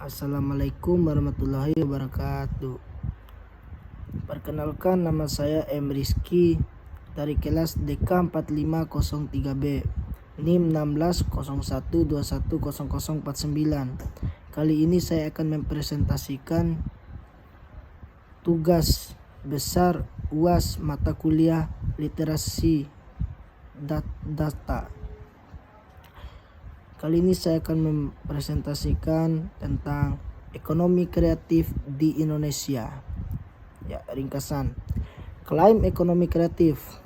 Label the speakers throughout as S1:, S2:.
S1: Assalamualaikum warahmatullahi wabarakatuh. Perkenalkan, nama saya M. Rizky dari kelas DK 4503B, NIM 1601210049. Kali ini saya akan mempresentasikan tugas besar UAS mata kuliah literasi data. Kali ini saya akan mempresentasikan tentang ekonomi kreatif di Indonesia. Ya, ringkasan. Klaim ekonomi kreatif.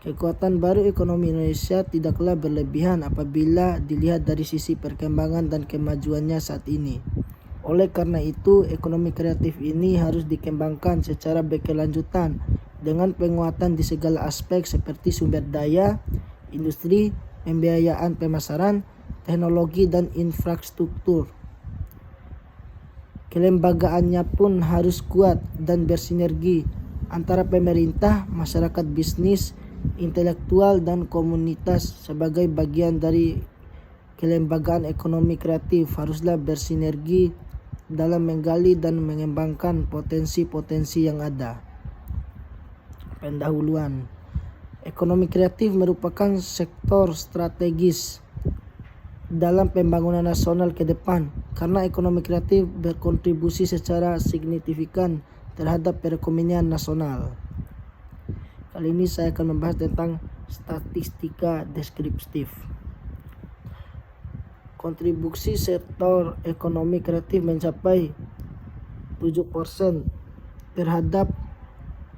S1: Kekuatan baru ekonomi Indonesia tidaklah berlebihan apabila dilihat dari sisi perkembangan dan kemajuannya saat ini. Oleh karena itu, ekonomi kreatif ini harus dikembangkan secara berkelanjutan dengan penguatan di segala aspek seperti sumber daya, industri, pembiayaan pemasaran, teknologi dan infrastruktur. Kelembagaannya pun harus kuat dan bersinergi antara pemerintah, masyarakat bisnis, intelektual dan komunitas. Sebagai bagian dari kelembagaan ekonomi kreatif haruslah bersinergi dalam menggali dan mengembangkan potensi-potensi yang ada. Pendahuluan. Ekonomi kreatif merupakan sektor strategis dalam pembangunan nasional ke depan karena ekonomi kreatif berkontribusi secara signifikan terhadap perekonomian nasional. Kali ini saya akan membahas tentang statistika deskriptif. Kontribusi sektor ekonomi kreatif mencapai 7% terhadap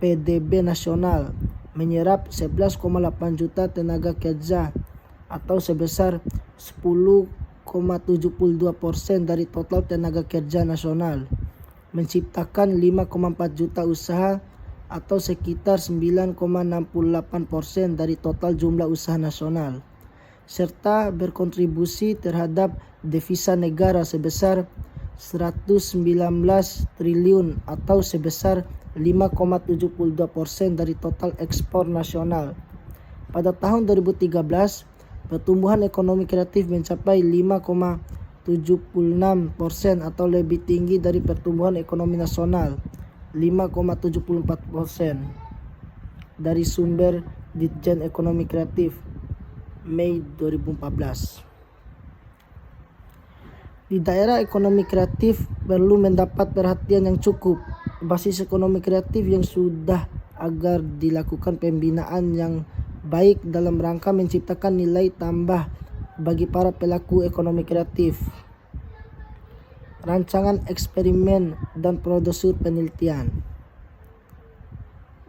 S1: PDB nasional, menyerap 11,8 juta tenaga kerja atau sebesar 10,72% dari total tenaga kerja nasional, menciptakan 5,4 juta usaha atau sekitar 9,68% dari total jumlah usaha nasional, serta berkontribusi terhadap devisa negara sebesar 119 triliun atau sebesar 5,72% dari total ekspor nasional. Pada tahun 2013, pertumbuhan ekonomi kreatif mencapai 5,76% atau lebih tinggi dari pertumbuhan ekonomi nasional 5,74%. Dari sumber Ditjen Ekonomi Kreatif Mei 2014. Di daerah ekonomi kreatif perlu mendapat perhatian yang cukup. Basis ekonomi kreatif yang sudah agar dilakukan pembinaan yang baik dalam rangka menciptakan nilai tambah bagi para pelaku ekonomi kreatif. Rancangan eksperimen dan produser penelitian.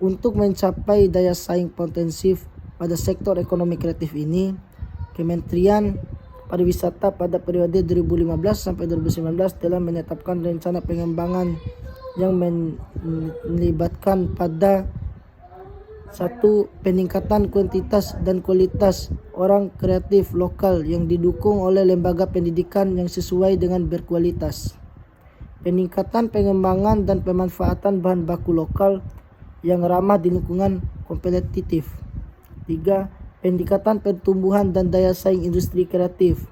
S1: Untuk mencapai daya saing potensif pada sektor ekonomi kreatif ini, Kementerian Pariwisata pada periode 2015 sampai 2019 telah menetapkan rencana pengembangan yang melibatkan pada 1. Peningkatan kuantitas dan kualitas orang kreatif lokal yang didukung oleh lembaga pendidikan yang sesuai dengan berkualitas. Peningkatan pengembangan dan pemanfaatan bahan baku lokal yang ramah di lingkungan kompetitif. 3. Peningkatan pertumbuhan dan daya saing industri kreatif.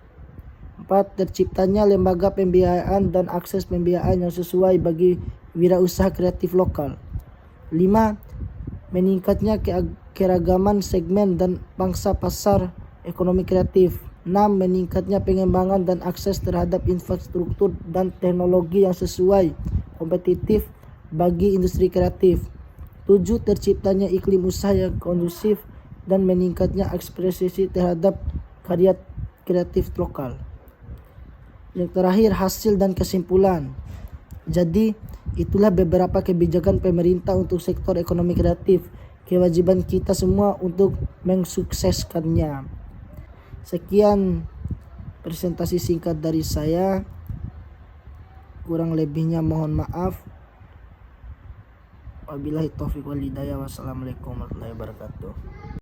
S1: 4. Terciptanya lembaga pembiayaan dan akses pembiayaan yang sesuai bagi wirausaha kreatif lokal. 5. Meningkatnya keragaman segmen dan pangsa pasar ekonomi kreatif. 6. Meningkatnya pengembangan dan akses terhadap infrastruktur dan teknologi yang sesuai kompetitif bagi industri kreatif. 7. Terciptanya iklim usaha yang kondusif dan meningkatnya ekspresi terhadap karya kreatif lokal. Yang terakhir, hasil dan kesimpulan. Jadi, itulah beberapa kebijakan pemerintah untuk sektor ekonomi kreatif. Kewajiban kita semua untuk mensukseskannya. Sekian presentasi singkat dari saya. Kurang lebihnya mohon maaf. Wabillahi taufiq wal hidayah. Wassalamualaikum warahmatullahi wabarakatuh.